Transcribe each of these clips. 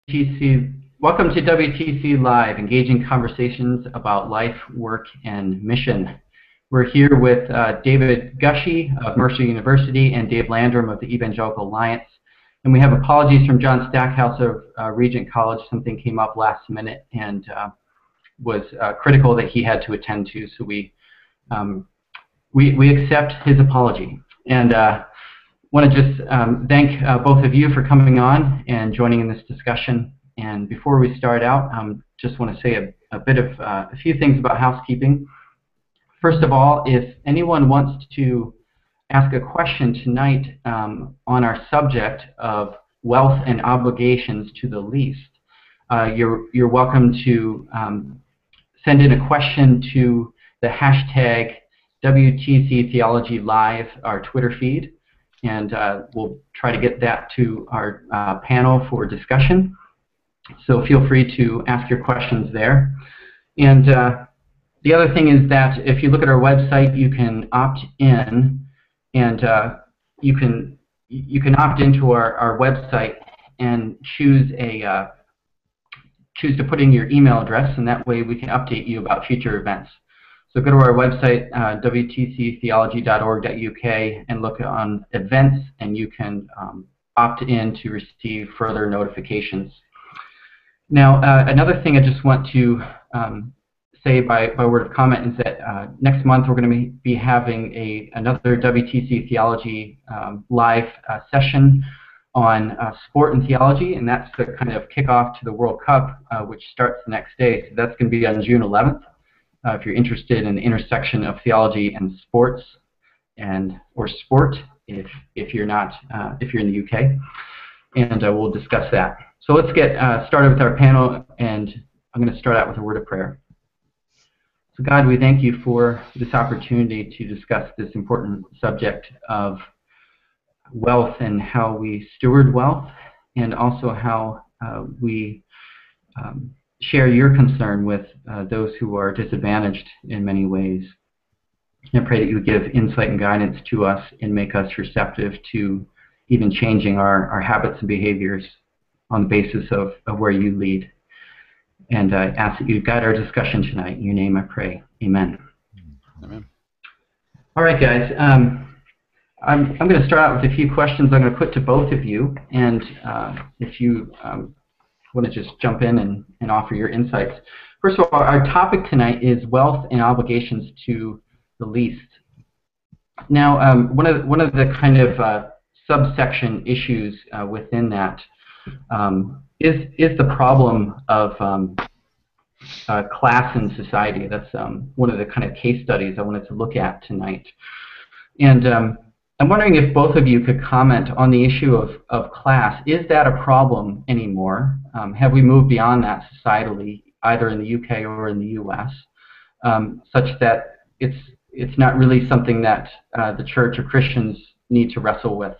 Welcome to WTC Live, engaging conversations about life, work, and mission. We're here with David Gushee of Mercer University and Dave Landrum of the Evangelical Alliance. And we have apologies from John Stackhouse of Regent College. Something came up last minute and was critical that he had to attend to, so we accept his apology. And want to just thank both of you for coming on and joining in this discussion. And before we start out, just want to say a few things about housekeeping. First of all, if anyone wants to ask a question tonight on our subject of wealth and obligations to the least, you're welcome to send in a question to the hashtag WTCLive, our Twitter feed, and we'll try to get that to our panel for discussion. So feel free to ask your questions there. And the other thing is that if you look at our website, you can opt in, and you can opt into our website and choose to put in your email address, and that way we can update you about future events. So go to our website, wtctheology.org.uk, and look on events, and you can opt in to receive further notifications. Now, another thing I just want to say by word of comment is that next month we're going to be having another WTC Theology live session on sport and theology, and that's the kind of kickoff to the World Cup, which starts the next day. So that's going to be on June 11th. If you're interested in the intersection of theology and sports, or sport, if you're not, if you're in the UK, and we'll discuss that. So let's get started with our panel, and I'm going to start out with a word of prayer. So God, we thank you for this opportunity to discuss this important subject of wealth and how we steward wealth, and also how we share your concern with those who are disadvantaged in many ways. And I pray that you would give insight and guidance to us and make us receptive to even changing our habits and behaviors on the basis of where you lead. And I ask that you guide our discussion tonight. In your name I pray. Amen. Amen. All right, guys. I'm going to start out with a few questions I'm going to put to both of you. And if you want to just jump in and offer your insights. First of all, our topic tonight is wealth and obligations to the least. Now, one of the kind of subsection issues within that is the problem of class in society. That's one of the kind of case studies I wanted to look at tonight. And I'm wondering if both of you could comment on the issue of class. Is that a problem anymore? Have we moved beyond that societally, either in the UK or in the US, such that it's not really something that the church or Christians need to wrestle with?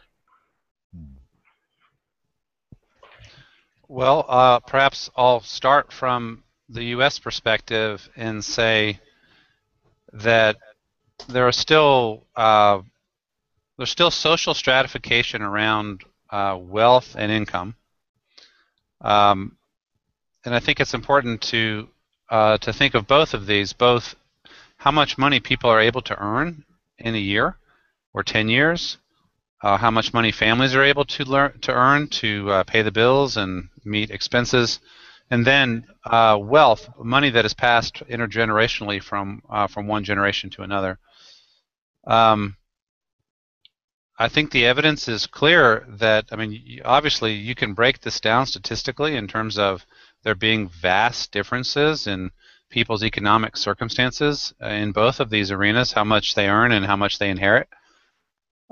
Well, perhaps I'll start from the U.S. perspective and say that there's still social stratification around wealth and income, and I think it's important to think of both of these, both how much money people are able to earn in a year or 10 years, how much money families are able to earn to pay the bills and meet expenses, and then wealth, money that is passed intergenerationally from one generation to another. I think the evidence is clear that, I mean, obviously you can break this down statistically in terms of there being vast differences in people's economic circumstances in both of these arenas, how much they earn and how much they inherit.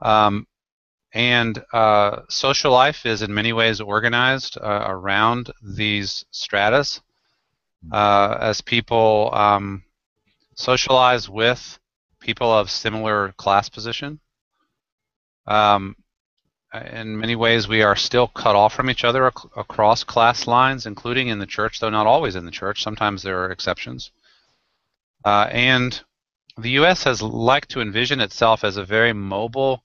And social life is in many ways organized around these stratas as people socialize with people of similar class position. In many ways, we are still cut off from each other across class lines, including in the church, though not always in the church. Sometimes there are exceptions. And the U.S. has liked to envision itself as a very mobile,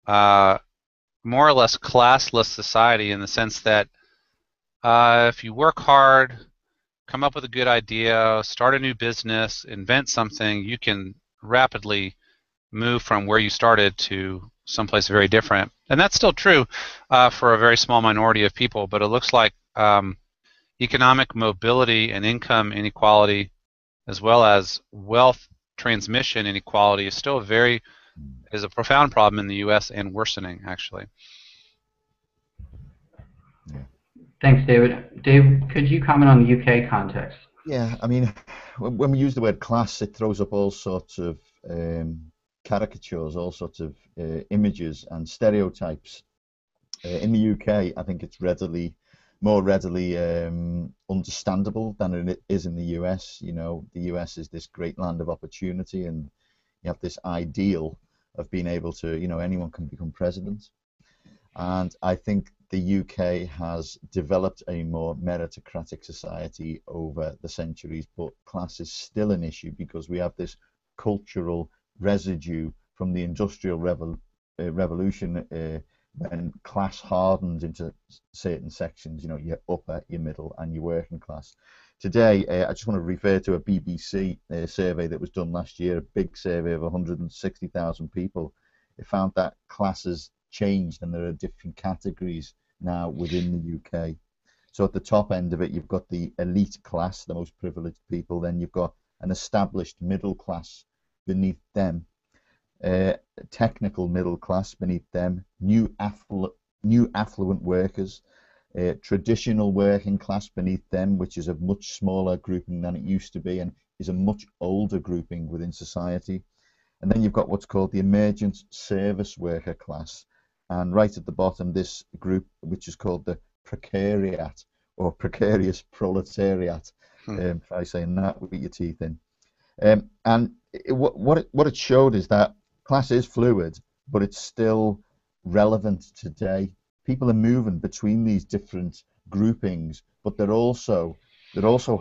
more or less classless society, in the sense that if you work hard, come up with a good idea, start a new business, invent something, you can rapidly move from where you started to someplace very different. And that's still true for a very small minority of people, but it looks like economic mobility and income inequality, as well as wealth transmission inequality, is still is a profound problem in the U.S. and worsening, actually. Yeah. Thanks, David. Dave, could you comment on the UK context? Yeah, I mean, when we use the word class, it throws up all sorts of caricatures, all sorts of images and stereotypes. In the UK, I think it's more readily understandable than it is in the US. You know, the US is this great land of opportunity, and you have this ideal of being able to, you know, anyone can become president. And I think the UK has developed a more meritocratic society over the centuries, but class is still an issue because we have this cultural residue from the Industrial Revolution when class hardened into certain sections, you know, your upper, your middle, and your working class. Today, I just want to refer to a BBC survey that was done last year, a big survey of 160,000 people. It found that classes changed and there are different categories now within the UK. So at the top end of it, you've got the elite class, the most privileged people. Then you've got an established middle class beneath them, technical middle class beneath them, new affluent workers, traditional working class beneath them, which is a much smaller grouping than it used to be and is a much older grouping within society. And then you've got what's called the emergent service worker class. And right at the bottom, this group, which is called the precariat or precarious proletariat, try saying that with your teeth in. What it showed is that class is fluid, but it's still relevant today. People are moving between these different groupings, but they're also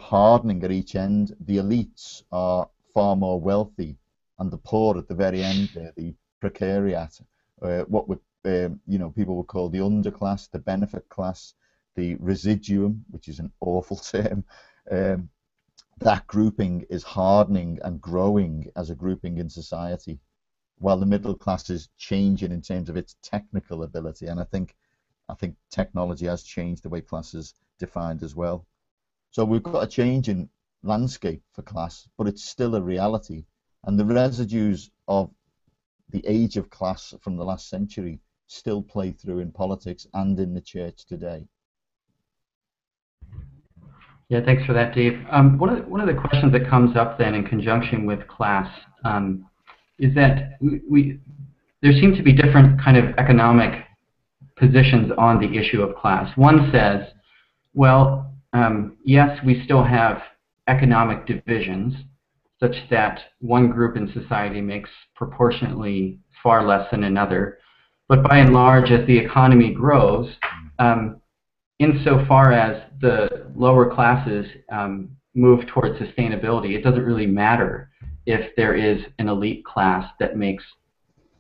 hardening at each end. The elites are far more wealthy, and the poor at the very end, the precariat, what would you know, people would call the underclass, the benefit class, the residuum, which is an awful term. That grouping is hardening and growing as a grouping in society, while the middle class is changing in terms of its technical ability. And I think technology has changed the way class is defined as well. So we've got a change in landscape for class, but it's still a reality. And the residues of the age of class from the last century still play through in politics and in the church today. Yeah, thanks for that, Dave. One of the questions that comes up then in conjunction with class is that there seem to be different kind of economic positions on the issue of class. One says, well, yes, we still have economic divisions such that one group in society makes proportionately far less than another. But by and large, as the economy grows, insofar as the lower classes move towards sustainability, it doesn't really matter if there is an elite class that makes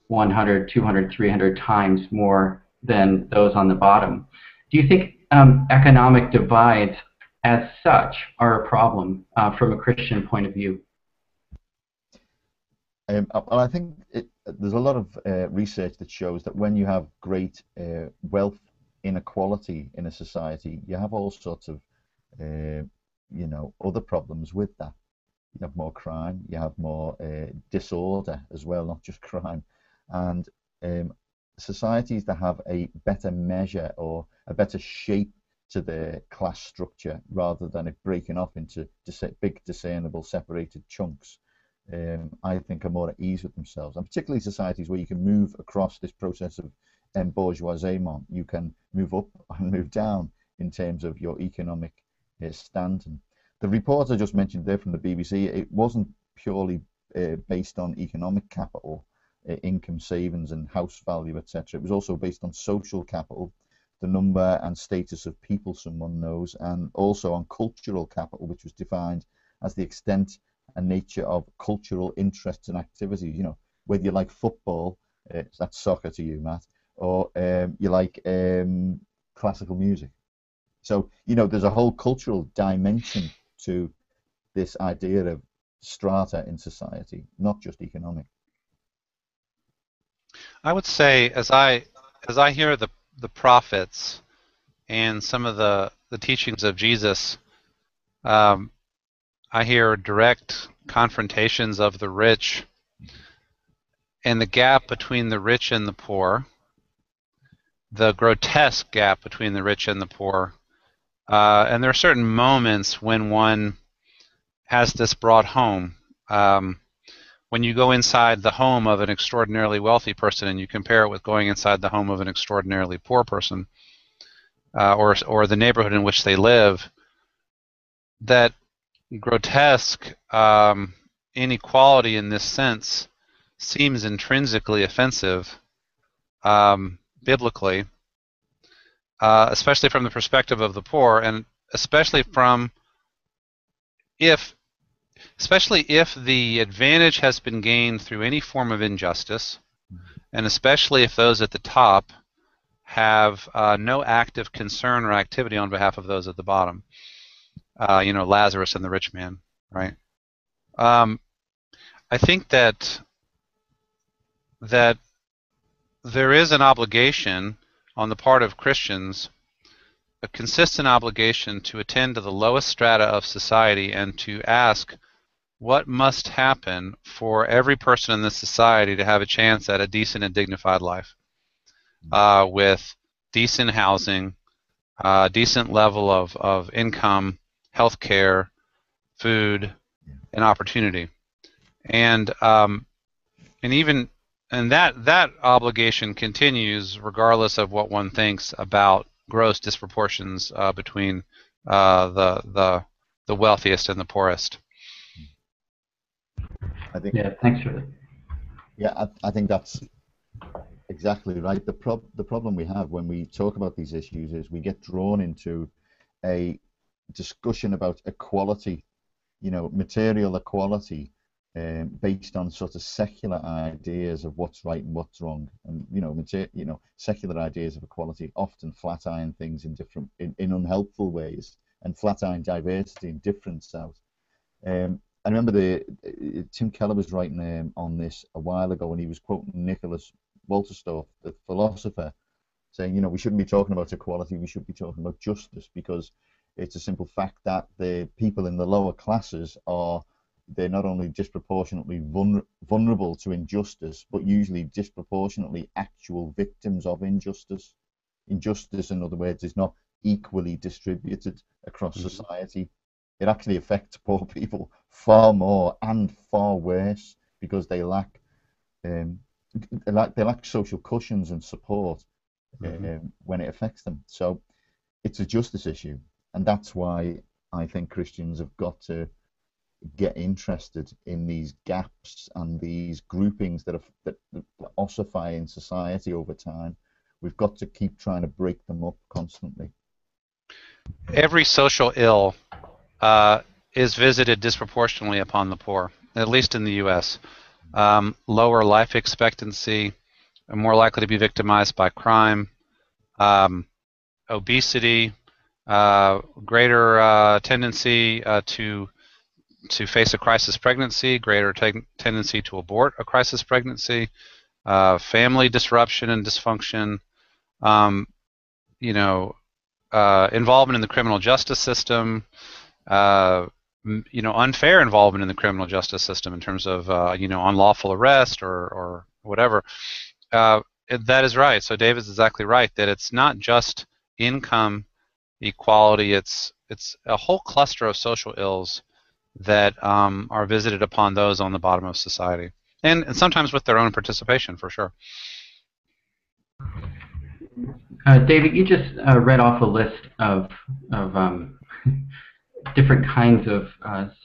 100, 200, 300 times more than those on the bottom. Do you think economic divides as such are a problem from a Christian point of view? Well, I think there's a lot of research that shows that when you have great wealth inequality in a society, you have all sorts of you know, other problems with that. You have more crime, you have more disorder as well, not just crime. And societies that have a better measure or a better shape to their class structure, rather than it breaking off into big discernible separated chunks, I think are more at ease with themselves. And particularly societies where you can move across this process of bourgeoisement, you can move up and move down in terms of your economic standing. The report I just mentioned there from the BBC, it wasn't purely based on economic capital, income, savings and house value, etc. It was also based on social capital, the number and status of people someone knows, and also on cultural capital, which was defined as the extent and nature of cultural interests and activities. You know, whether you like football, that's soccer to you, Matt, or you like classical music. So, you know, there's a whole cultural dimension to this idea of strata in society, not just economic. I would say, as I hear the prophets and some of the teachings of Jesus, I hear direct confrontations of the rich and the gap between the rich and the poor, the grotesque gap between the rich and the poor. And there are certain moments when one has this brought home. When you go inside the home of an extraordinarily wealthy person and you compare it with going inside the home of an extraordinarily poor person, or the neighborhood in which they live, that grotesque inequality in this sense seems intrinsically offensive biblically, especially from the perspective of the poor, and especially if the advantage has been gained through any form of injustice, and especially if those at the top have no active concern or activity on behalf of those at the bottom. You know, Lazarus and the rich man, right? I think that there is an obligation on the part of Christians, a consistent obligation to attend to the lowest strata of society and to ask what must happen for every person in this society to have a chance at a decent and dignified life, with decent housing, decent level of income, health care, food, and opportunity. And that obligation continues regardless of what one thinks about gross disproportions between the wealthiest and the poorest. I think. Yeah, thanks for that. Yeah, I think that's exactly right. The problem we have when we talk about these issues is we get drawn into a discussion about equality, you know, material equality, based on sort of secular ideas of what's right and what's wrong, and secular ideas of equality often flat iron things in unhelpful ways, and flat iron diversity in difference out. I remember Tim Keller was writing on this a while ago, and he was quoting Nicholas Wolterstorff, the philosopher, saying, you know, we shouldn't be talking about equality, we should be talking about justice, because it's a simple fact that the people in the lower classes they're not only disproportionately vulnerable to injustice, but usually disproportionately actual victims of injustice. Injustice, in other words, is not equally distributed across society. It actually affects poor people far more and far worse because they lack social cushions and support when it affects them. So it's a justice issue, and that's why I think Christians have got to get interested in these gaps and these groupings that ossify in society over time. We've got to keep trying to break them up constantly. Every social ill is visited disproportionately upon the poor, at least in the U.S. Lower life expectancy, are more likely to be victimized by crime, obesity, greater tendency to face a crisis pregnancy, greater tendency to abort a crisis pregnancy, family disruption and dysfunction, involvement in the criminal justice system, unfair involvement in the criminal justice system in terms of unlawful arrest or whatever. That is right. So David's exactly right that it's not just income equality. It's a whole cluster of social ills that are visited upon those on the bottom of society, and sometimes with their own participation, for sure. David, you just read off a list of different kinds of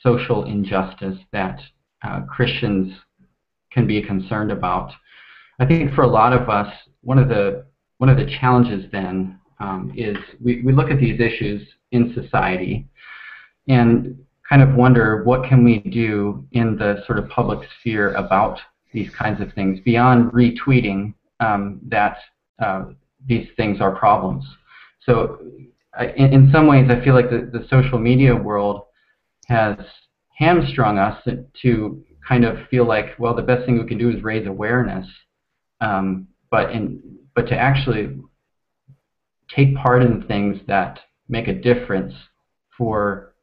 social injustice that Christians can be concerned about. I think for a lot of us, one of the challenges then is we look at these issues in society and kind of wonder what can we do in the sort of public sphere about these kinds of things beyond retweeting that these things are problems. So in some ways, I feel like the social media world has hamstrung us to kind of feel like, well, the best thing we can do is raise awareness, but to actually take part in things that make a difference for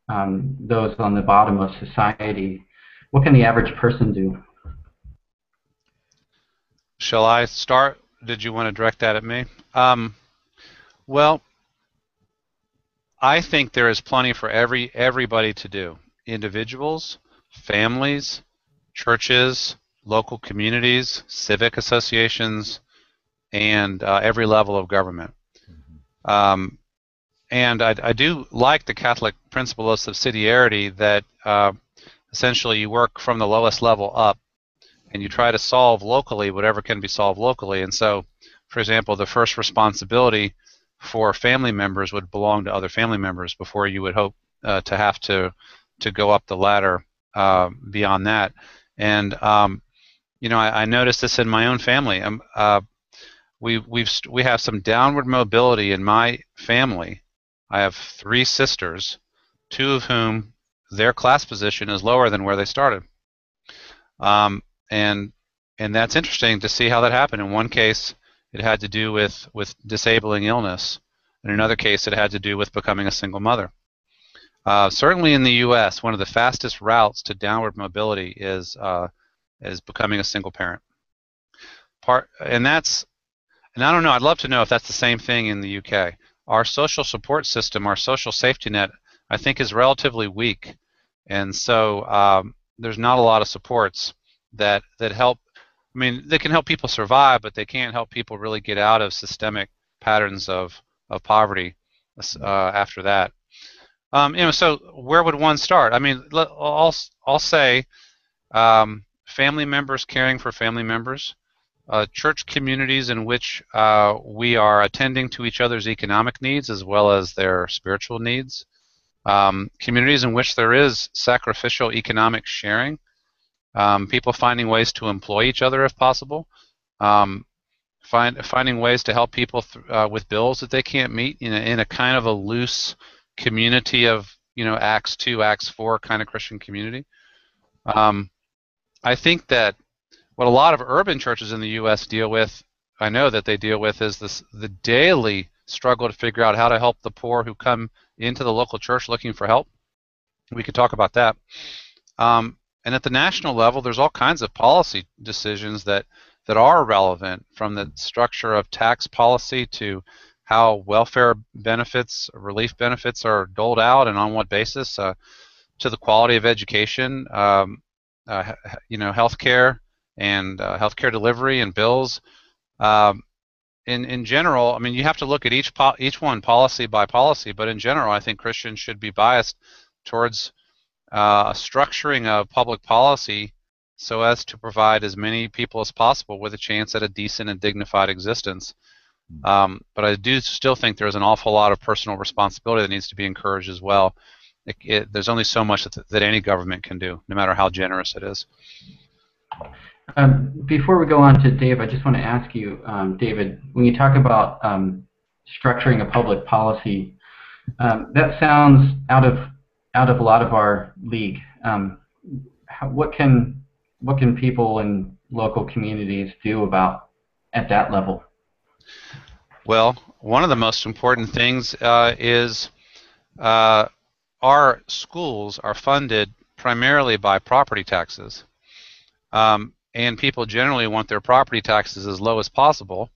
those on the bottom of society. What can the average person do? Shall I start? Did you want to direct that at me? Well, I think there is plenty for everybody to do. Individuals, families, churches, local communities, civic associations, and every level of government. And I do like the Catholic principle of subsidiarity, that essentially you work from the lowest level up and you try to solve locally whatever can be solved locally. And so, for example, the first responsibility for family members would belong to other family members before you would hope to have to go up the ladder beyond that. And you know, I noticed this in my own family. We have some downward mobility in my family. I have 3 sisters, 2 of whom their class position is lower than where they started. And that's interesting to see how that happened. In one case, it had to do with disabling illness. In another case, it had to do with becoming a single mother. Certainly in the U.S., one of the fastest routes to downward mobility is becoming a single parent. And I don't know, I'd love to know if that's the same thing in the U.K. Our social support system, our social safety net, I think is relatively weak. And so there's not a lot of supports that help. I mean, they can help people survive, but they can't help people really get out of systemic patterns of poverty after that. You know, so where would one start? I mean, I'll say family members caring for family members, church communities in which we are attending to each other's economic needs as well as their spiritual needs, communities in which there is sacrificial economic sharing, people finding ways to employ each other if possible, finding ways to help people with bills that they can't meet in a kind of a loose community of, you know, Acts 2, Acts 4 kind of Christian community. I think that what a lot of urban churches in the U.S. deal with, I know that they deal with, is the daily struggle to figure out how to help the poor who come into the local church looking for help. We could talk about that. And at the national level, there's all kinds of policy decisions that are relevant, from the structure of tax policy to how welfare benefits, relief benefits are doled out and on what basis, to the quality of education, you know, healthcare and healthcare delivery and bills. In general, I mean, you have to look at each one policy by policy, but in general, I think Christians should be biased towards a structuring of public policy so as to provide as many people as possible with a chance at a decent and dignified existence. But I do still think there's an awful lot of personal responsibility that needs to be encouraged as well. There's only so much that any government can do, no matter how generous it is. Before we go on to Dave, I just want to ask you, David, when you talk about structuring a public policy, that sounds out of a lot of our league. What can people in local communities do at that level? Well, one of the most important things is our schools are funded primarily by property taxes. And people generally want their property taxes as low as possible.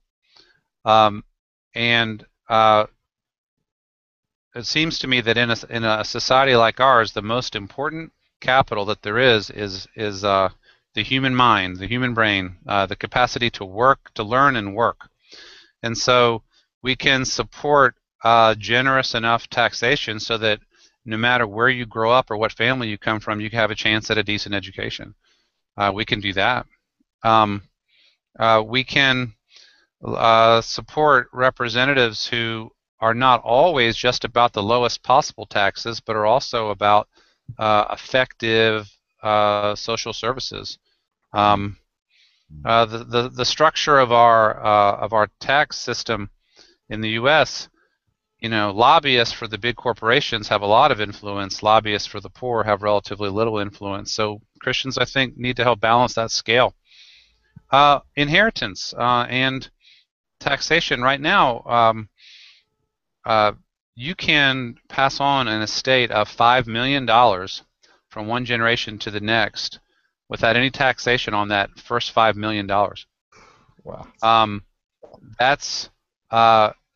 And it seems to me that in a society like ours, the most important capital that there is the human mind, the human brain, the capacity to work, to learn and work. And so we can support generous enough taxation so that no matter where you grow up or what family you come from, you can have a chance at a decent education. We can do that. We can support representatives who are not always just about the lowest possible taxes, but are also about effective social services. The structure of our tax system in the U.S. you know, lobbyists for the big corporations have a lot of influence. Lobbyists for the poor have relatively little influence. So Christians, I think, need to help balance that scale. Inheritance and taxation. Right now, you can pass on an estate of $5 million from one generation to the next without any taxation on that first $5 million. Wow.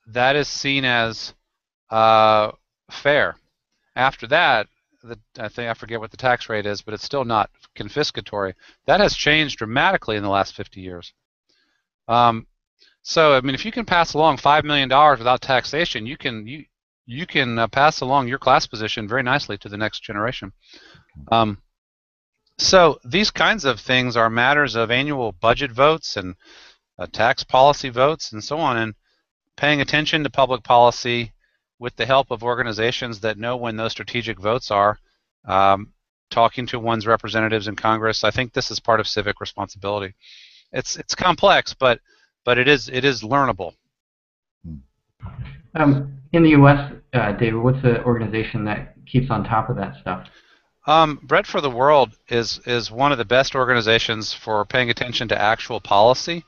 That is seen as fair. After that, I think I forget what the tax rate is, but it's still not confiscatory. That has changed dramatically in the last 50 years. So I mean, if you can pass along $5 million without taxation, you can pass along your class position very nicely to the next generation. So these kinds of things are matters of annual budget votes and tax policy votes and so on, and paying attention to public policy with the help of organizations that know when those strategic votes are, talking to one's representatives in Congress. I think this is part of civic responsibility. It's complex, but it is learnable. In the U.S., David, what's the organization that keeps on top of that stuff? Bread for the World is one of the best organizations for paying attention to actual policy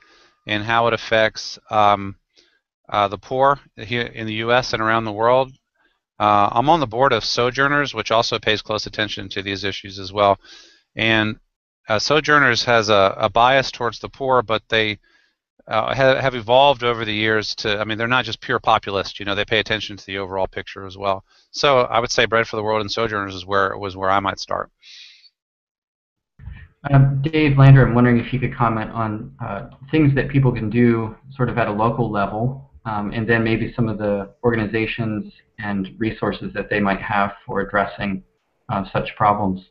and how it affects the poor here in the U.S. and around the world. I'm on the board of Sojourners, which also pays close attention to these issues as well. And Sojourners has a bias towards the poor, but they have evolved over the years to, I mean, they're not just pure populists, you know, they pay attention to the overall picture as well. So I would say Bread for the World and Sojourners was where I might start. Dave Landrum, I'm wondering if you could comment on things that people can do sort of at a local level, and then maybe some of the organizations and resources that they might have for addressing such problems.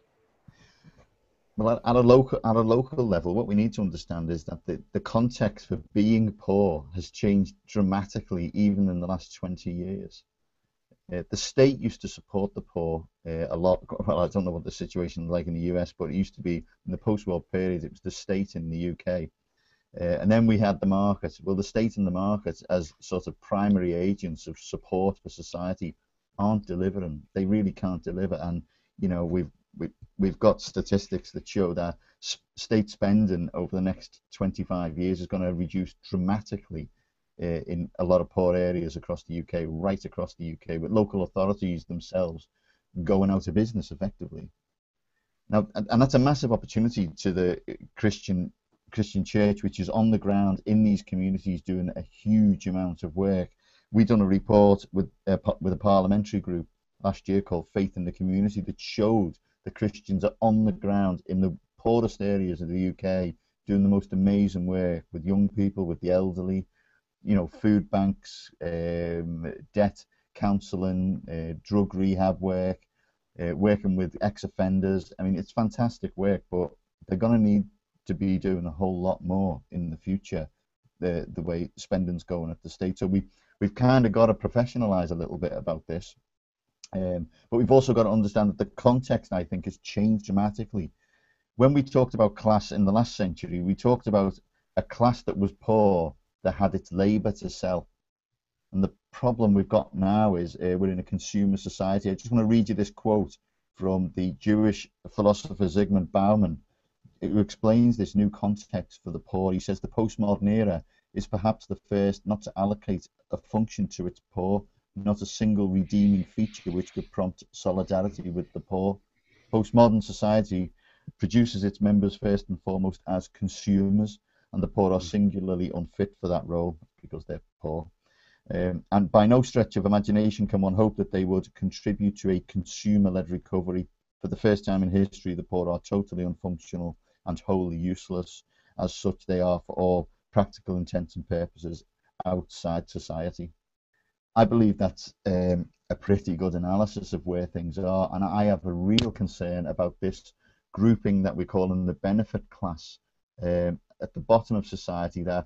Well, at a local level, what we need to understand is that the context for being poor has changed dramatically, even in the last 20 years. The state used to support the poor a lot. Well, I don't know what the situation is like in the US, but it used to be in the post-war period, it was the state in the UK. And then we had the market. Well, the state and the market as sort of primary agents of support for society aren't delivering. They really can't deliver. And, you know, we've got statistics that show that state spending over the next 25 years is going to reduce dramatically in a lot of poor areas across the UK, right across the UK, with local authorities themselves going out of business effectively. Now, and that's a massive opportunity to the Christian church, which is on the ground in these communities doing a huge amount of work. We've done a report with a parliamentary group last year called Faith in the Community that showed that Christians are on the ground in the poorest areas of the UK doing the most amazing work with young people, with the elderly, you know, food banks, debt counselling, drug rehab work, working with ex-offenders. I mean, it's fantastic work, but they're going to need to be doing a whole lot more in the future, the way spending's going at the state. So we've kind of got to professionalise a little bit about this. But we've also got to understand that the context, I think, has changed dramatically. When we talked about class in the last century, we talked about a class that was poor, that had its labour to sell. And the problem we've got now is we're in a consumer society. I just want to read you this quote from the Jewish philosopher Zygmunt Bauman, who explains this new context for the poor. He says the postmodern era is perhaps the first not to allocate a function to its poor, not a single redeeming feature which could prompt solidarity with the poor. Postmodern society produces its members first and foremost as consumers, and the poor are singularly unfit for that role because they're poor. And by no stretch of imagination can one hope that they would contribute to a consumer-led recovery. For the first time in history, the poor are totally unfunctional and wholly useless. As such, they are, for all practical intents and purposes, outside society. I believe that's a pretty good analysis of where things are, and I have a real concern about this grouping that we call in the benefit class at the bottom of society. That,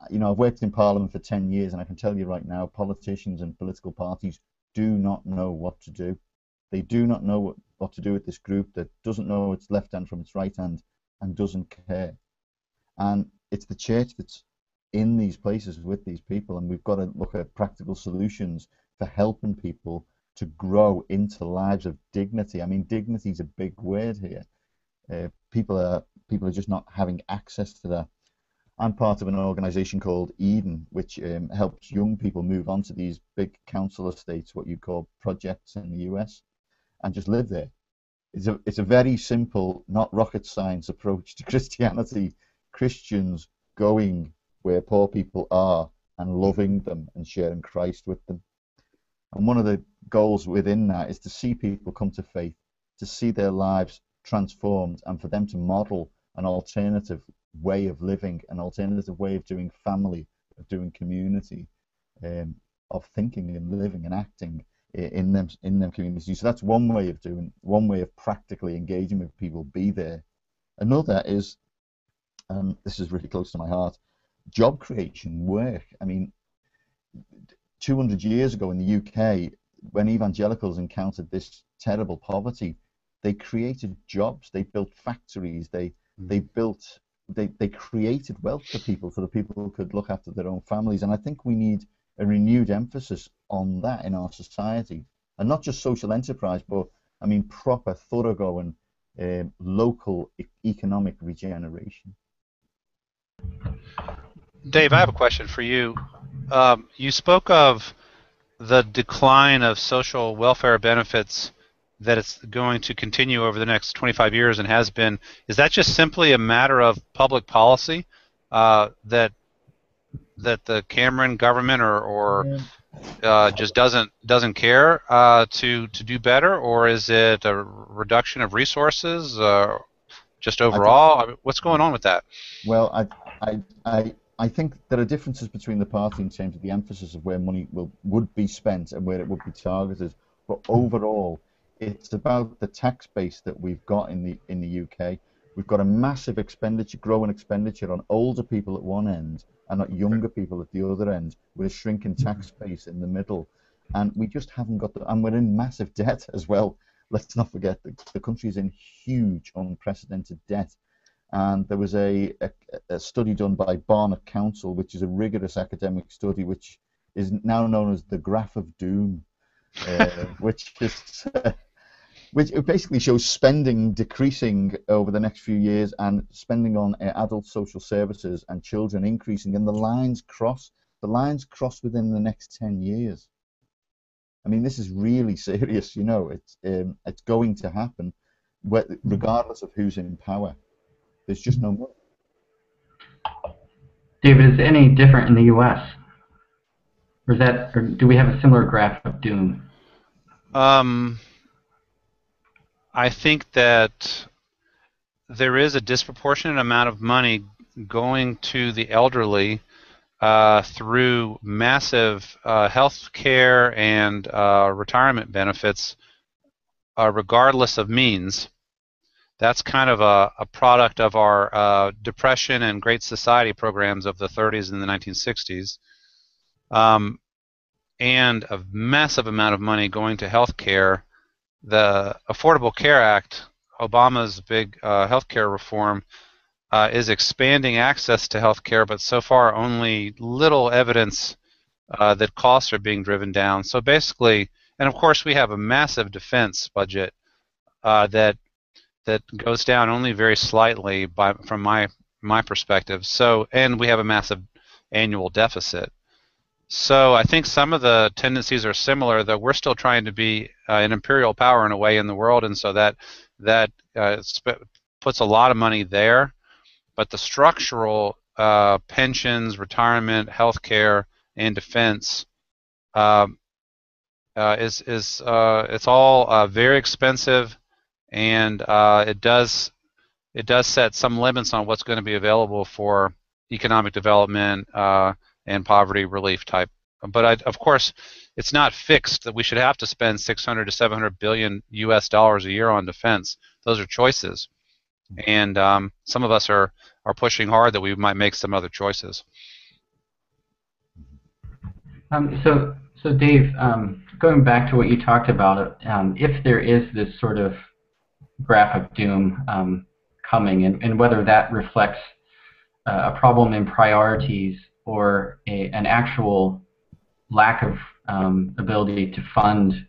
you know, I've worked in Parliament for 10 years, and I can tell you right now, politicians and political parties do not know what to do. They do not know what to do with this group that doesn't know its left hand from its right hand and doesn't care. And it's the church that's in these places with these people, and we've got to look at practical solutions for helping people to grow into lives of dignity. I mean, dignity is a big word here. People are just not having access to that. I'm part of an organisation called Eden, which helps young people move on to these big council estates, what you call projects in the US, and just live there. It's a very simple, not rocket science approach to Christianity. Christians going where poor people are and loving them and sharing Christ with them. And one of the goals within that is to see people come to faith, to see their lives transformed, and for them to model an alternative way of living, an alternative way of doing family, of doing community, of thinking and living and acting in them communities. So that's one way of practically engaging with people, be there. Another is, this is really close to my heart, job creation, work. I mean, 200 years ago in the UK, when evangelicals encountered this terrible poverty, they created jobs, they built factories, they created wealth for people so that people could look after their own families. And I think we need a renewed emphasis on that in our society, and not just social enterprise, but I mean proper, thoroughgoing, local economic regeneration. Dave, I have a question for you. You spoke of the decline of social welfare benefits, that it's going to continue over the next 25 years and has been. Is that just simply a matter of public policy, that the Cameron government or just doesn't care to do better, or is it a reduction of resources, just overall? What's going on with that? Well, I think there are differences between the party in terms of the emphasis of where money would be spent and where it would be targeted. But overall, it's about the tax base that we've got in the UK. We've got a massive expenditure, growing expenditure on older people at one end and not younger people at the other end, with a shrinking tax base in the middle. And we just haven't got and we're in massive debt as well. Let's not forget the country is in huge, unprecedented debt. And there was a study done by Barnet Council, which is a rigorous academic study, which is now known as the Graph of Doom, which it basically shows spending decreasing over the next few years and spending on adult social services and children increasing, and the lines cross within the next 10 years. I mean, this is really serious, you know. It's going to happen regardless of who's in power. There's just no money. David, is it any different in the U.S.? Or do we have a similar graph of doom? I think that there is a disproportionate amount of money going to the elderly through massive health care and retirement benefits, regardless of means. That's kind of a product of our Depression and Great Society programs of the 30s and the 1960s, and a massive amount of money going to health care. The Affordable Care Act, Obama's big health care reform, is expanding access to health care, but so far only little evidence that costs are being driven down. So basically, and of course we have a massive defense budget that goes down only very slightly from my perspective. So, and we have a massive annual deficit. So I think some of the tendencies are similar, though we're still trying to be an imperial power in a way in the world, and so that puts a lot of money there. But the structural pensions, retirement, healthcare, and defense it's all very expensive, and it does set some limits on what's going to be available for economic development and poverty relief type. But of course, it's not fixed that we should have to spend 600 to 700 billion US dollars a year on defense. Those are choices, and some of us are pushing hard that we might make some other choices. So Dave, going back to what you talked about, if there is this sort of graph of doom coming, and whether that reflects a problem in priorities or an actual lack of ability to fund,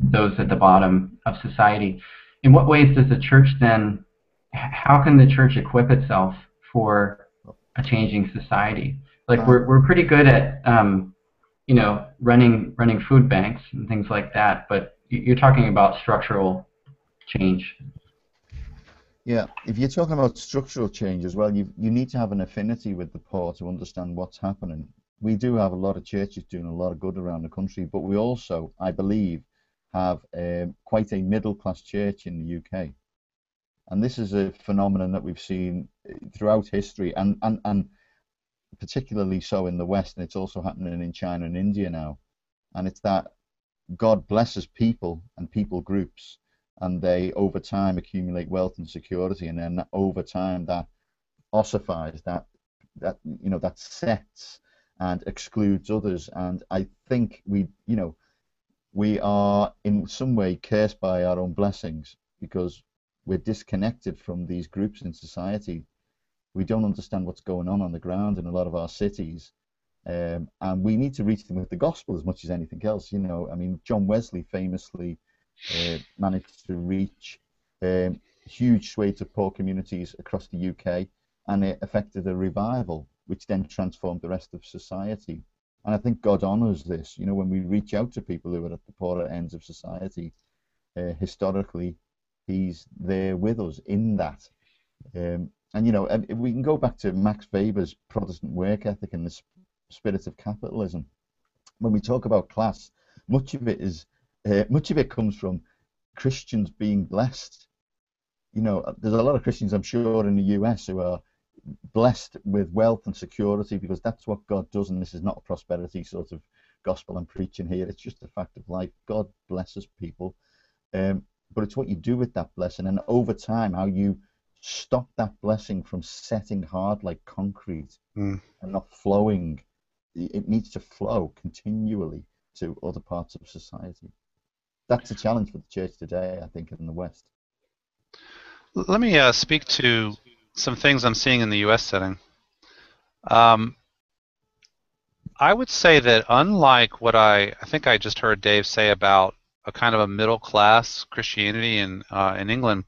those at the bottom of society. In what ways does the church then, how can the church equip itself for a changing society? Like we're pretty good at, running food banks and things like that, but you're talking about structural change. Yeah, if you're talking about structural change as well, you need to have an affinity with the poor to understand what's happening. We do have a lot of churches doing a lot of good around the country, but we also, I believe, have quite a middle-class church in the UK. And this is a phenomenon that we've seen throughout history, and particularly so in the West, and it's also happening in China and India now. And it's that God blesses people and people groups, and they over time accumulate wealth and security, and then over time that ossifies, that sets and excludes others. And I think we are in some way cursed by our own blessings because we're disconnected from these groups in society. We don't understand what's going on the ground in a lot of our cities, and we need to reach them with the gospel as much as anything else. I mean, John Wesley famously managed to reach huge swathes of poor communities across the UK, and it affected a revival, which then transformed the rest of society. And I think God honours this. When we reach out to people who are at the poorer ends of society, historically, He's there with us in that. And if we can go back to Max Weber's Protestant work ethic and the spirit of capitalism. When we talk about class, much of it comes from Christians being blessed. There's a lot of Christians, I'm sure, in the US who are blessed with wealth and security because that's what God does, and this is not a prosperity sort of gospel I'm preaching here. It's just a fact of life. God blesses people, but it's what you do with that blessing, and over time, how you stop that blessing from setting hard like concrete and not flowing. It needs to flow continually to other parts of society. That's a challenge for the church today, I think, in the West. Let me speak to some things I'm seeing in the U.S. setting. I would say that unlike what I think I just heard Dave say about a kind of a middle-class Christianity in England,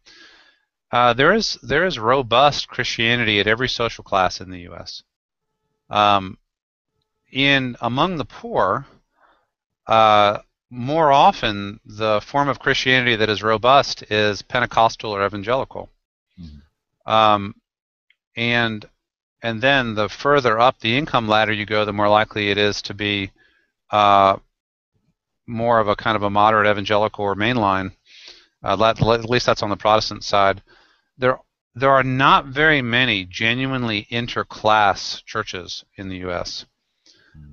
there is robust Christianity at every social class in the U.S. Among the poor, more often the form of Christianity that is robust is Pentecostal or evangelical. Mm-hmm. And then the further up the income ladder you go, the more likely it is to be more of a kind of a moderate evangelical or mainline. At least that's on the Protestant side. There are not very many genuinely interclass churches in the U.S.,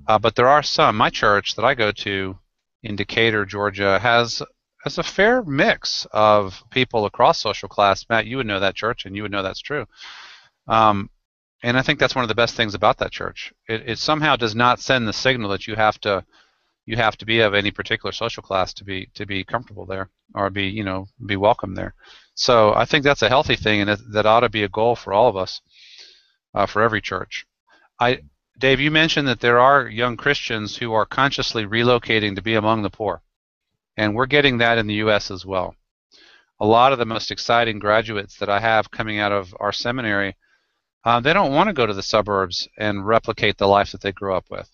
but there are some. My church that I go to in Decatur, Georgia, has a fair mix of people across social class. Matt, you would know that church, and you would know that's true. And I think that's one of the best things about that church. It somehow does not send the signal that you have to be of any particular social class to be comfortable there or be welcome there. So I think that's a healthy thing, and that ought to be a goal for all of us, for every church. Dave, you mentioned that there are young Christians who are consciously relocating to be among the poor, and we're getting that in the U.S. as well. A lot of the most exciting graduates that I have coming out of our seminary, they don't want to go to the suburbs and replicate the life that they grew up with.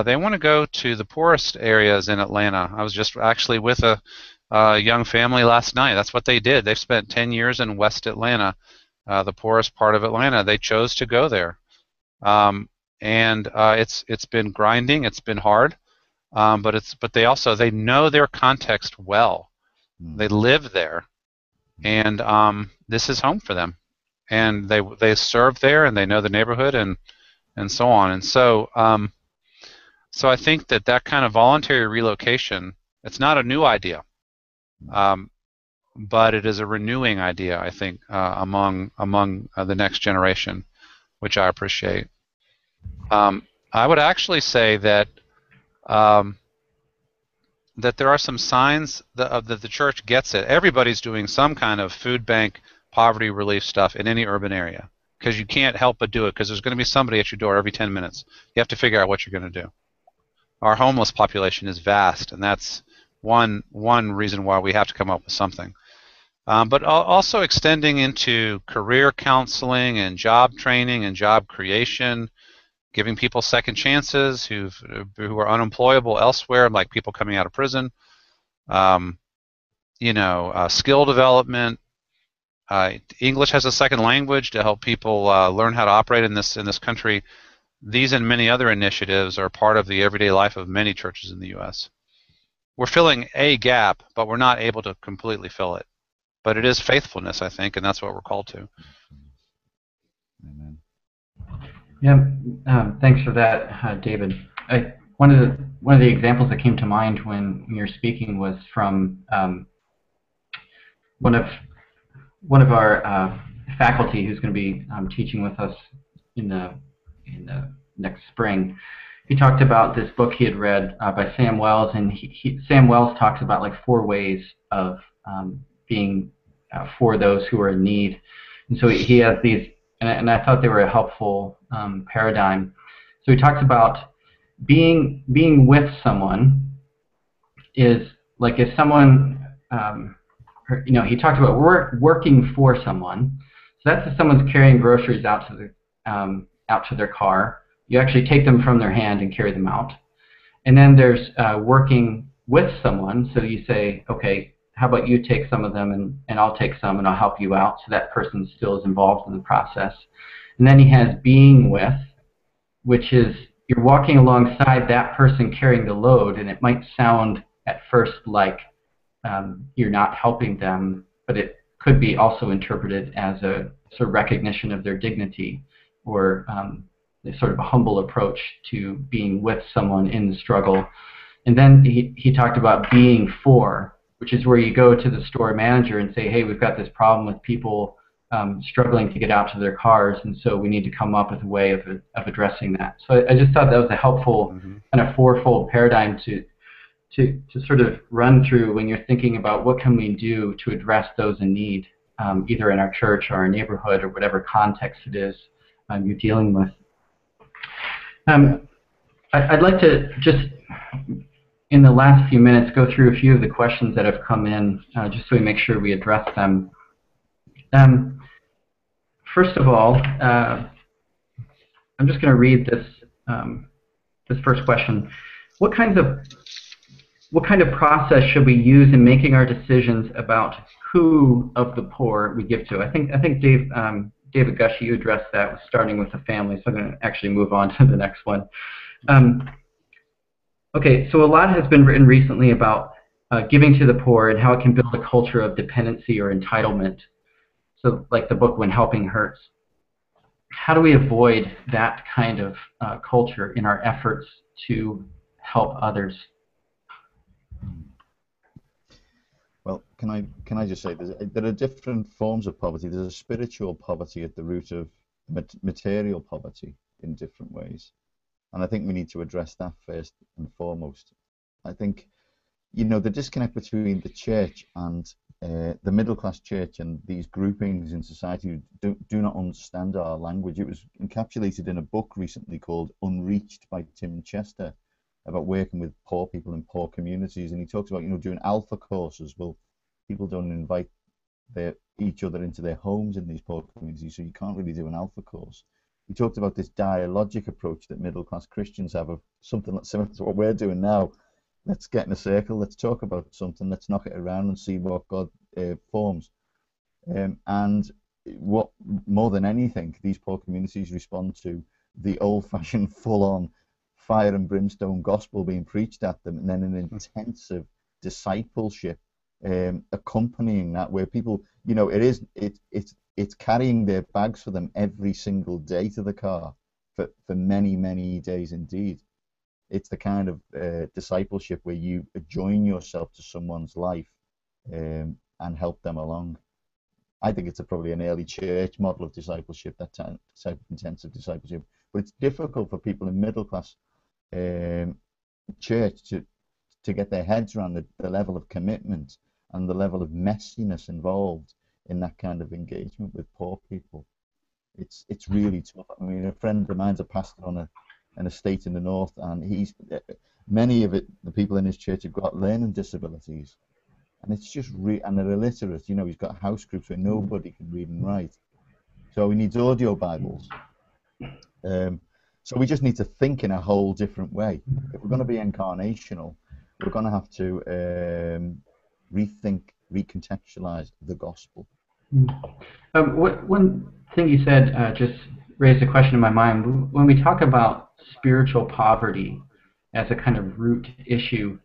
They want to go to the poorest areas in Atlanta. I was just actually with a young family last night. That's what they did. They've spent 10 years in West Atlanta, the poorest part of Atlanta. They chose to go there. And it's been grinding. It's been hard, but they know their context well. They live there, and this is home for them. And they serve there, and they know the neighborhood, and so on. And so so I think that kind of voluntary relocation, it's not a new idea, but it is a renewing idea, I think, among the next generation, which I appreciate. I would actually say that that there are some signs that the church gets it. Everybody's doing some kind of food bank, poverty relief stuff in any urban area. because you can't help but do it, because there's going to be somebody at your door every 10 minutes. You have to figure out what you're going to do. Our homeless population is vast, and that's one reason why we have to come up with something. But also extending into career counseling and job training and job creation, giving people second chances who are unemployable elsewhere, like people coming out of prison. Skill development. English as a second language to help people learn how to operate in this country. These and many other initiatives are part of the everyday life of many churches in the U.S. We're filling a gap, but we're not able to completely fill it. But it is faithfulness, I think, and that's what we're called to. Amen. Yeah, thanks for that, David. One of the examples that came to mind when you were speaking was from one of our faculty who's going to be teaching with us in the next spring. He talked about this book he had read by Sam Wells, and Sam Wells talks about like 4 ways of being for those who are in need. And so he has these, and I thought they were a helpful paradigm. So he talks about being with someone is like if someone, he talked about working for someone. So that's if someone's carrying groceries out to their car. You actually take them from their hand and carry them out. And then there's working with someone. So you say, okay, how about you take some of them and I'll take some and I'll help you out. So that person still is involved in the process. And then he has being with, which is you're walking alongside that person carrying the load, and it might sound at first like you're not helping them, but it could be also interpreted as a sort of recognition of their dignity, or sort of a humble approach to being with someone in the struggle. And then he talked about being for, which is where you go to the store manager and say, hey, we've got this problem with people struggling to get out to their cars, and so we need to come up with a way of addressing that. So I just thought that was a helpful kind of 4-fold paradigm to sort of run through when you're thinking about what can we do to address those in need, either in our church or our neighborhood or whatever context it is you're dealing with. I'd like to just, in the last few minutes, go through a few of the questions that have come in, just so we make sure we address them. First of all, I'm just going to read this first question. What kind of process should we use in making our decisions about who of the poor we give to? I think David Gushee, you addressed that, starting with the family, so I'm going to actually move on to the next one. Okay, so a lot has been written recently about giving to the poor and how it can build a culture of dependency or entitlement. So like the book When Helping Hurts. How do we avoid that kind of culture in our efforts to help others? Well, can I just say there are different forms of poverty. There's a spiritual poverty at the root of material poverty in different ways, and I think we need to address that first and foremost. I think, the disconnect between the church and the middle class church and these groupings in society who do not understand our language. It was encapsulated in a book recently called Unreached by Tim Chester, about working with poor people in poor communities, and he talks about doing alpha courses. Well, people don't invite each other into their homes in these poor communities, so you can't really do an alpha course. He talked about this dialogic approach that middle class Christians have of something that's similar to what we're doing now. Let's get in a circle, let's talk about something, let's knock it around and see what God forms. And what more than anything, these poor communities respond to the old-fashioned full-on fire and brimstone gospel being preached at them, and then an intensive discipleship accompanying that, where people, it's carrying their bags for them every single day to the car for many, many days indeed. It's the kind of discipleship where you join yourself to someone's life and help them along. I think it's probably an early church model of discipleship, that type of intensive discipleship. But it's difficult for people in middle class church to get their heads around the level of commitment and the level of messiness involved in that kind of engagement with poor people. it's really tough. I mean, a friend of mine's a pastor on an estate in the north, and many of the people in his church have got learning disabilities, and it's just and they're illiterate. You know, he's got house groups where nobody can read and write, so he needs audio Bibles. So we just need to think in a whole different way. If we're going to be incarnational, we're going to have to rethink, recontextualize the gospel. One thing you said just raised a question in my mind. When we talk about spiritual poverty as a kind of root issue,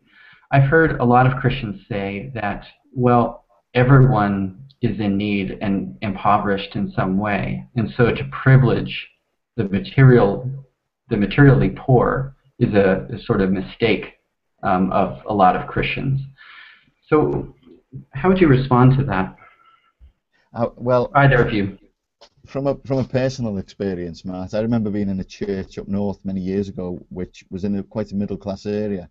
I've heard a lot of Christians say that, well, everyone is in need and impoverished in some way, and so to privilege the materially poor is a sort of mistake of a lot of Christians. So how would you respond to that? Well, either of you. From a personal experience, Matt, I remember being in a church up north many years ago, which was in quite a middle class area,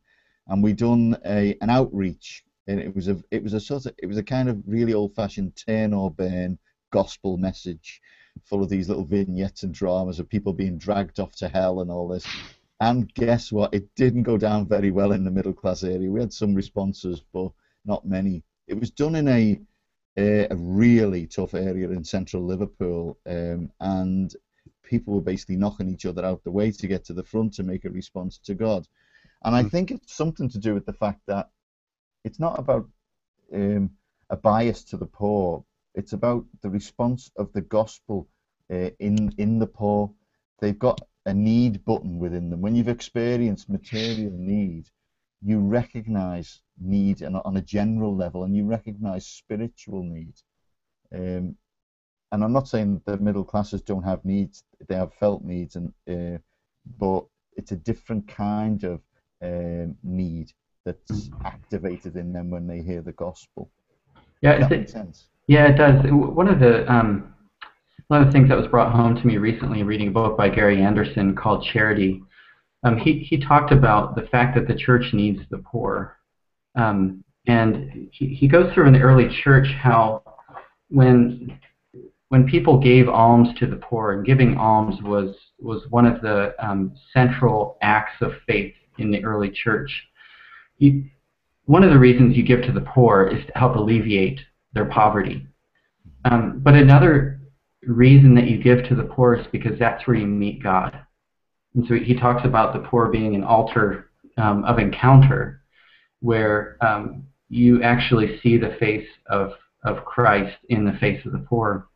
and we done an outreach, and it was a kind of really old fashioned turn or burn gospel message, full of these little vignettes and dramas of people being dragged off to hell and all this. And guess what? It didn't go down very well in the middle class area. We had some responses, but not many. It was done in a really tough area in central Liverpool, and people were basically knocking each other out the way to get to the front to make a response to God. And I think it's something to do with the fact that it's not about a bias to the poor. It's about the response of the gospel in the poor. They've got a need button within them. When you've experienced material need, you recognize need on a general level, and you recognize spiritual need. And I'm not saying that middle classes don't have needs; they have felt needs, but it's a different kind of need that's activated in them when they hear the gospel. Yeah, does that make sense? Yeah, it does. One of the things that was brought home to me recently, reading a book by Gary Anderson called Charity, he talked about the fact that the church needs the poor. And he goes through in the early church how when people gave alms to the poor, and giving alms was one of the central acts of faith in the early church. One of the reasons you give to the poor is to help alleviate their poverty. But another reason that you give to the poor is because that's where you meet God. And so he talks about the poor being an altar of encounter, where you actually see the face of Christ in the face of the poor.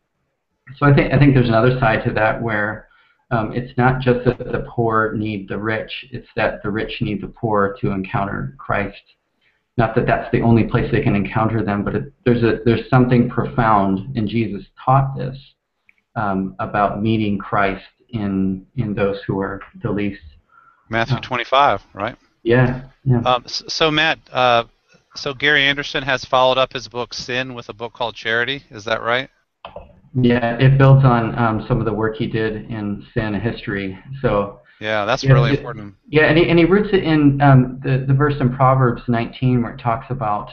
So I think there's another side to that, where it's not just that the poor need the rich, it's that the rich need the poor to encounter Christ. Not that that's the only place they can encounter them, but there's something profound, and Jesus taught this, about meeting Christ in those who are the least. Matthew 25, right? Yeah. So Matt, so Gary Anderson has followed up his book Sin with a book called Charity. Is that right? Yeah, it builds on some of the work he did in Sin, a History. So yeah, that's really important. Yeah, and he roots it in the verse in Proverbs 19 where it talks about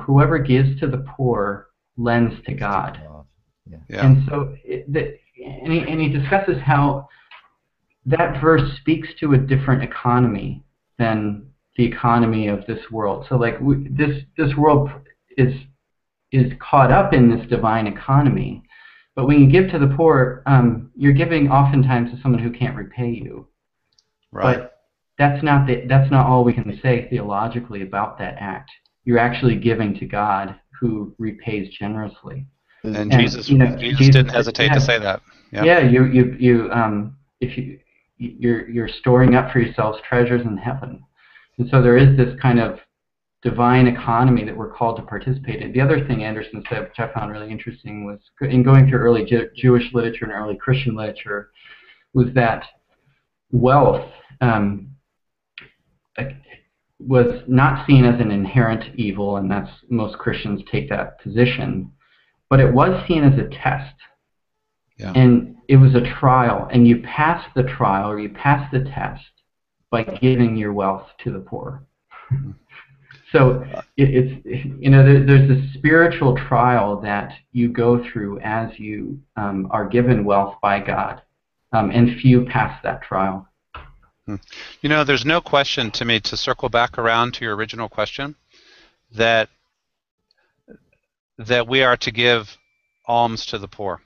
whoever gives to the poor lends to God. Yeah. And so he discusses how that verse speaks to a different economy than the economy of this world. So like this world is caught up in this divine economy, but when you give to the poor, you're giving oftentimes to someone who can't repay you. Right. But that's not all we can say theologically about that act. You're actually giving to God, who repays generously. And Jesus didn't hesitate to say that. Yeah, you're storing up for yourselves treasures in heaven, and so there is this kind of divine economy that we're called to participate in. The other thing Anderson said, which I found really interesting, was in going through early Jewish literature and early Christian literature, was that wealth was not seen as an inherent evil, and that's most Christians take that position, but it was seen as a test. Yeah. And it was a trial, and you pass the trial or you pass the test by giving your wealth to the poor. So there's a spiritual trial that you go through as you are given wealth by God, and few pass that trial. There's no question to me, to circle back around to your original question, that we are to give alms to the poor.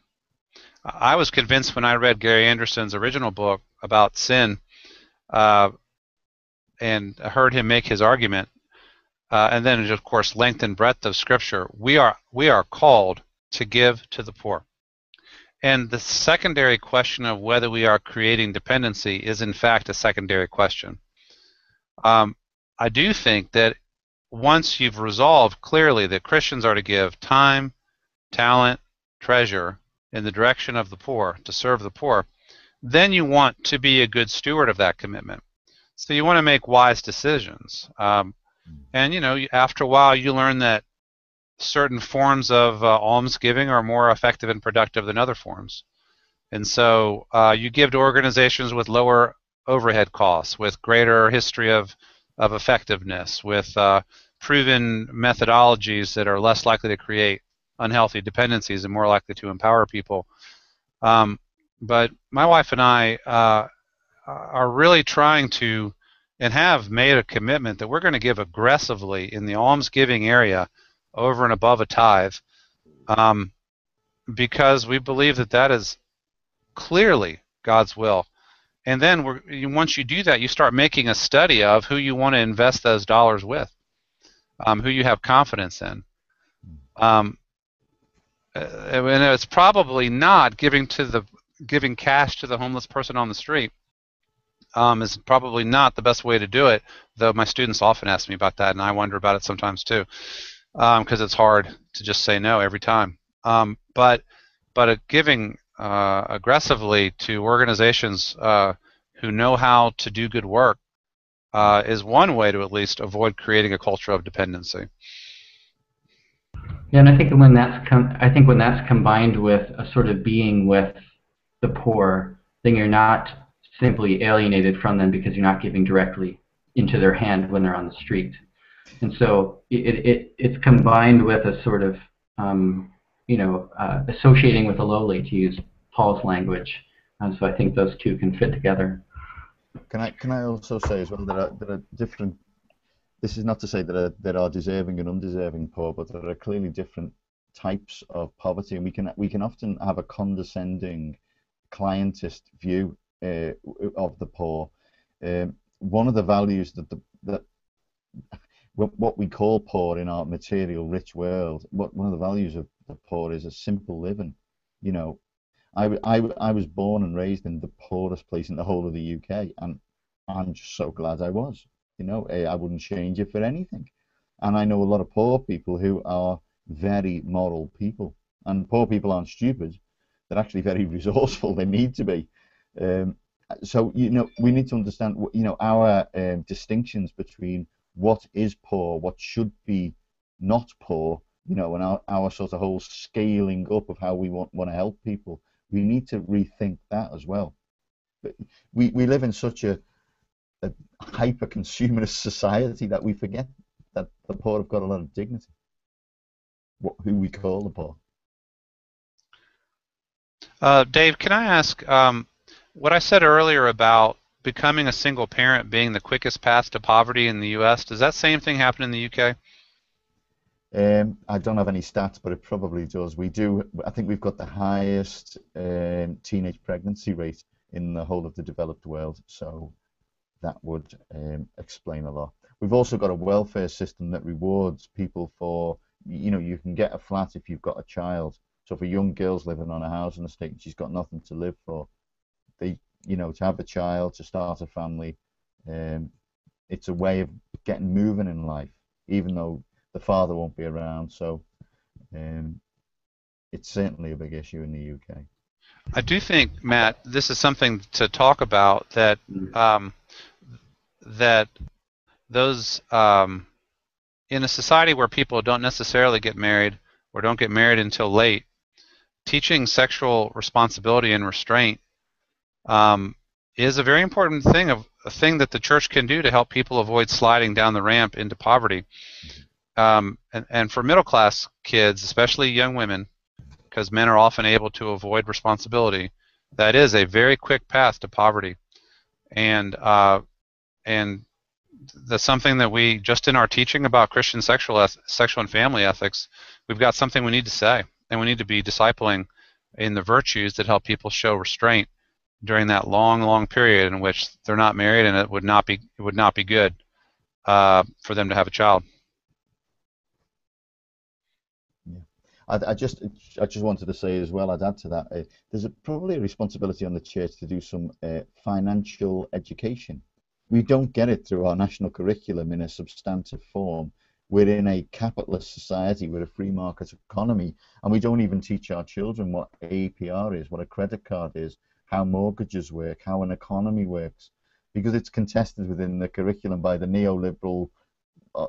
I was convinced when I read Gary Anderson's original book about sin, and heard him make his argument, and then of course length and breadth of Scripture. We are called to give to the poor. And the secondary question of whether we are creating dependency is in fact a secondary question. I do think that once you've resolved clearly that Christians are to give time, talent, treasure in the direction of the poor, to serve the poor, then you want to be a good steward of that commitment. So you want to make wise decisions. And after a while you learn that certain forms of almsgiving are more effective and productive than other forms. And so you give to organizations with lower overhead costs, with greater history of effectiveness, with proven methodologies that are less likely to create unhealthy dependencies and more likely to empower people. But my wife and I are really trying to, and have made a commitment that we're going to give aggressively in the almsgiving area over and above a tithe, because we believe that that is clearly God's will. And then once you do that, you start making a study of who you want to invest those dollars with, who you have confidence in. And it's probably not giving cash to the homeless person on the street. Is probably not the best way to do it, though my students often ask me about that, and I wonder about it sometimes too, because it's hard to just say no every time. But giving aggressively to organizations who know how to do good work is one way to at least avoid creating a culture of dependency. Yeah, and I think when that's combined with a sort of being with the poor, then you're not simply alienated from them because you're not giving directly into their hand when they're on the street. And so it's combined with a sort of associating with the lowly, to use Paul's language. And so I think those two can fit together. Can I also say as well that there are different. This is not to say that there are deserving and undeserving poor, but there are clearly different types of poverty, and we can often have a condescending, clientist view of the poor. One of the values that what we call poor in our material rich world, one of the values of the poor is a simple living. I was born and raised in the poorest place in the whole of the UK, and I'm just so glad I was. I wouldn't change it for anything. And I know a lot of poor people who are very moral people, and poor people aren't stupid. They're actually very resourceful. They need to be. So we need to understand our distinctions between what is poor, what should be not poor, and our sort of whole scaling up of how we want to help people. We need to rethink that as well. But we live in such a hyper-consumerist society that we forget that the poor have got a lot of dignity. Who we call the poor. Dave, can I ask, what I said earlier about becoming a single parent being the quickest path to poverty in the U.S., does that same thing happen in the U.K.? I don't have any stats, but it probably does. I think we've got the highest teenage pregnancy rate in the whole of the developed world, so that would explain a lot. We've also got a welfare system that rewards people for, you can get a flat if you've got a child. So if a young girl's living on a housing estate and she's got nothing to live for, to have a child, to start a family, it's a way of getting moving in life, even though the father won't be around. So it's certainly a big issue in the UK. I do think, Matt, this is something to talk about, that that those in a society where people don't necessarily get married or don't get married until late, teaching sexual responsibility and restraint is a very important thing thing that the church can do to help people avoid sliding down the ramp into poverty. And for middle class kids, especially young women, because men are often able to avoid responsibility, that is a very quick path to poverty. And that's something that we, just in our teaching about Christian sexual and family ethics, we've got something we need to say, and we need to be discipling in the virtues that help people show restraint during that long period in which they're not married, and it would not be good for them to have a child. Yeah, I just wanted to say as well, I'd add to that, there's probably a responsibility on the church to do some financial education. We don't get it through our national curriculum in a substantive form. We're in a capitalist society, we're a free market economy, and we don't even teach our children what APR is, what a credit card is, how mortgages work, how an economy works, because it's contested within the curriculum by the neoliberal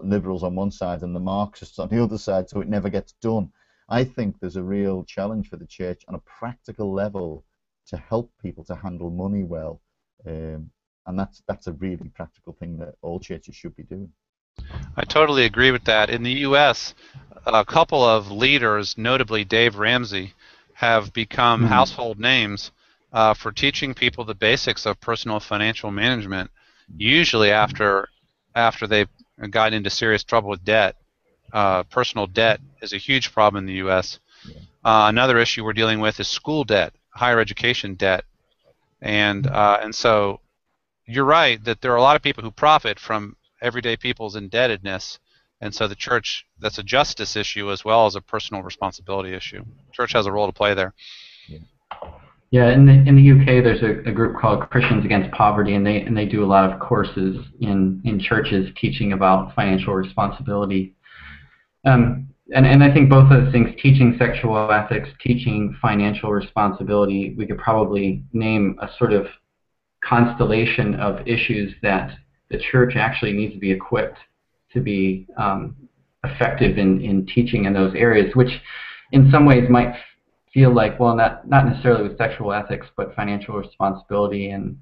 liberals on one side and the Marxists on the other side, so it never gets done. I think there's a real challenge for the church on a practical level to help people to handle money well, and that's a really practical thing that all churches should be doing. I totally agree with that. In the U.S., a couple of leaders, notably Dave Ramsey, have become household names for teaching people the basics of personal financial management, usually after they've gotten into serious trouble with debt. Personal debt is a huge problem in the U.S. Another issue we're dealing with is school debt, higher education debt, and so you're right that there are a lot of people who profit from everyday people's indebtedness, and so the church, that's a justice issue as well as a personal responsibility issue. The church has a role to play there. Yeah, in the UK, there's a group called Christians Against Poverty, and they do a lot of courses in churches teaching about financial responsibility. And I think both of those things, teaching sexual ethics, teaching financial responsibility, we could probably name a sort of constellation of issues that the church actually needs to be equipped to be effective in teaching in those areas, which in some ways might feel like, well, not necessarily with sexual ethics, but financial responsibility and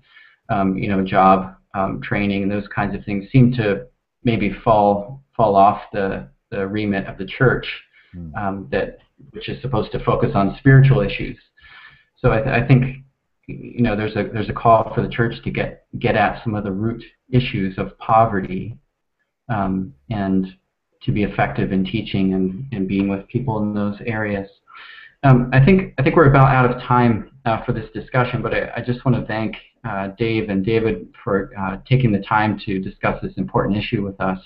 job training and those kinds of things seem to maybe fall off the remit of the church, which is supposed to focus on spiritual issues. So I think there's a call for the church to get at some of the root issues of poverty, and to be effective in teaching and being with people in those areas. I think we're about out of time for this discussion, but I just want to thank Dave and David for taking the time to discuss this important issue with us.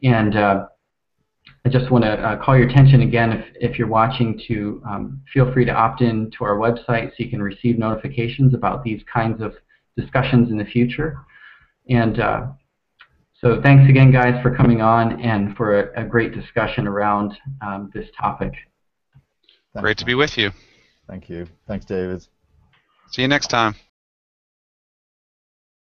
And I just want to call your attention again, if you're watching, to feel free to opt in to our website so you can receive notifications about these kinds of discussions in the future. And so thanks again, guys, for coming on and for a great discussion around this topic. Great to be with you. Thank you. Thanks, David. See you next time.